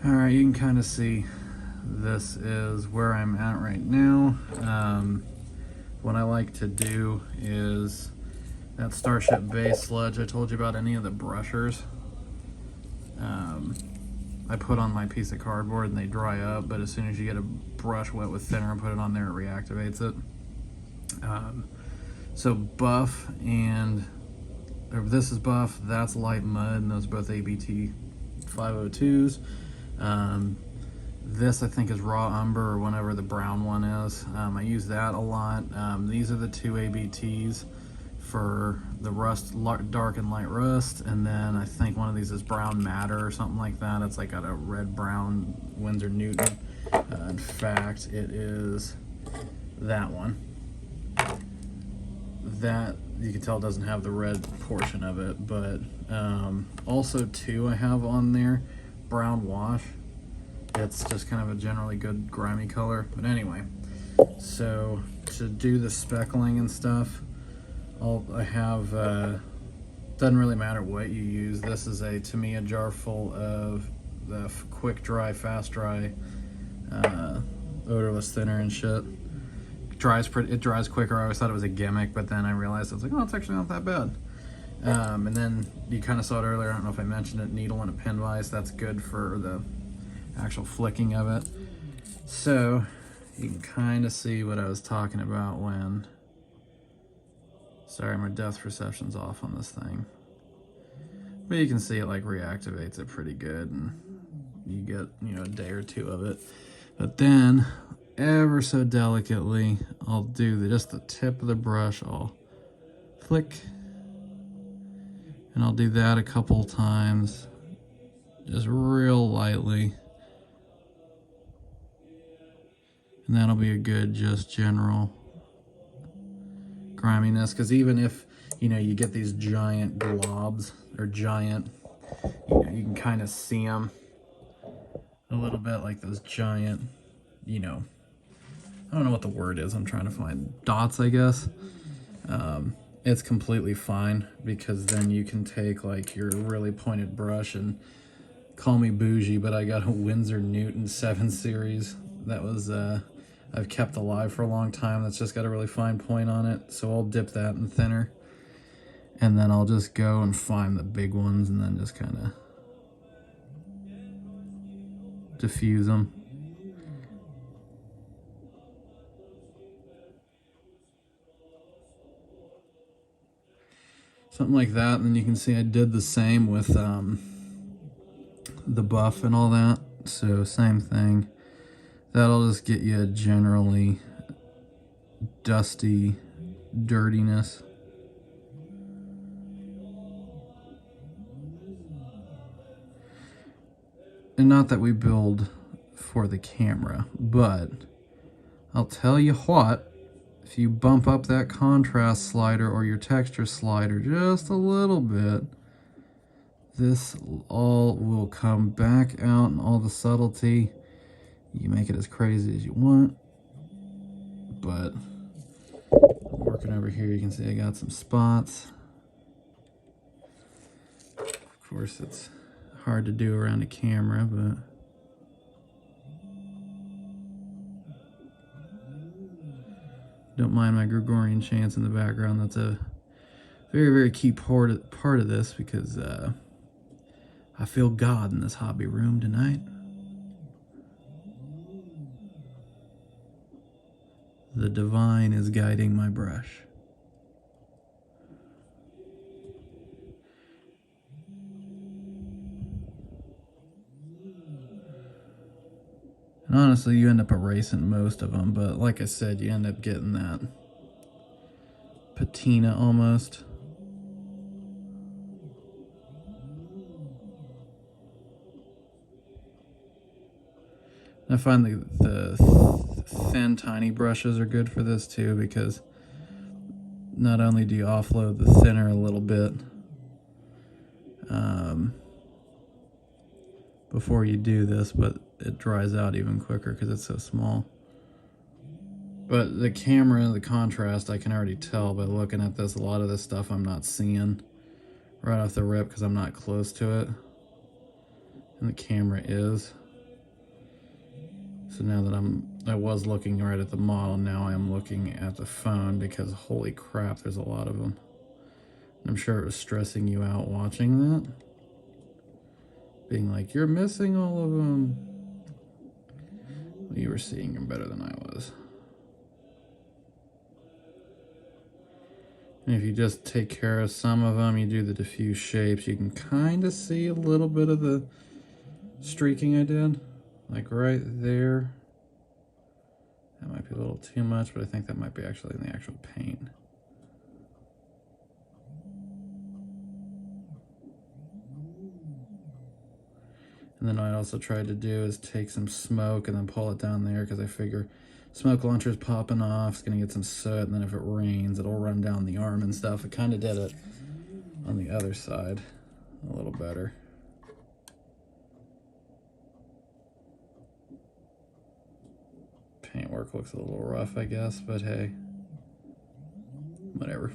All right, you can kind of see this is where I'm at right now. What I like to do is that Starship base sludge I told you about, any of the brushers, I put on my piece of cardboard and they dry up, but as soon as you get a brush wet with thinner and put it on there, it reactivates it. So buff and, or this is buff, that's light mud, and those are both ABT 502s. This I think is raw umber, or whatever the brown one is. I use that a lot. These are the two ABTs for the rust, dark and light rust, and then I think one of these is brown matter or something like that. It's like got a red brown Winsor Newton. In fact, it is that one. That you can tell doesn't have the red portion of it, but also too I have on there brown wash. It's just kind of a generally good grimy color, but anyway, so to do the speckling and stuff, I have doesn't really matter what you use. This is to me a jar full of the quick dry, fast dry odorless thinner and shit. It dries quicker. I always thought it was a gimmick, but then I realized I was like, oh, it's actually not that bad. And then you kind of saw it earlier, I don't know if I mentioned it, needle and a pin vise. That's good for the actual flicking of it. So you can kind of see what I was talking about when, sorry, my depth perception's off on this thing, but you can see it like reactivates it pretty good, and you get, you know, a day or two of it. But then ever so delicately, I'll do just the tip of the brush, I'll flick, and I'll do that a couple times, just real lightly. And that'll be a good just general griminess, because even if, you know, you get these giant globs or giant, you know, you can kind of see them a little bit, like those giant, you know, I don't know what the word is I'm trying to find, dots, I guess. It's completely fine, because then you can take like your really pointed brush, and call me bougie, but I got a Winsor Newton 7 series that was I've kept alive for a long time, that's just got a really fine point on it. So I'll dip that in thinner, and then I'll just go and find the big ones and then just kind of diffuse them. Something like that. And then you can see I did the same with the buff and all that. So same thing. That'll just get you a generally dusty dirtiness. And not that we build for the camera, but I'll tell you what, if you bump up that contrast slider or your texture slider just a little bit, this all will come back out in all the subtlety. You make it as crazy as you want, but I'm working over here, you can see I got some spots. Of course, it's hard to do around a camera, but don't mind my Gregorian chants in the background. That's a very, very key part of this, because I feel God in this hobby room tonight. The divine is guiding my brush. And honestly, you end up erasing most of them, but like I said, you end up getting that patina almost. I find the thin, tiny brushes are good for this too, because not only do you offload the thinner a little bit before you do this, but it dries out even quicker because it's so small. But the camera, the contrast, I can already tell by looking at this, a lot of this stuff I'm not seeing right off the rip because I'm not close to it, and the camera is. So now that I was looking right at the model, now I am looking at the phone because holy crap, there's a lot of them. I'm sure it was stressing you out watching that. Being like, you're missing all of them. Well, you were seeing them better than I was. And if you just take care of some of them, you do the diffuse shapes, you can kind of see a little bit of the streaking I did. Like right there. That might be a little too much, but I think that might be actually in the actual paint. And then what I also tried to do is take some smoke and then pull it down there because I figure smoke launcher's popping off, it's gonna get some soot, and then if it rains, it'll run down the arm and stuff. It kind of did it on the other side a little better. Paintwork looks a little rough, I guess, but hey, whatever.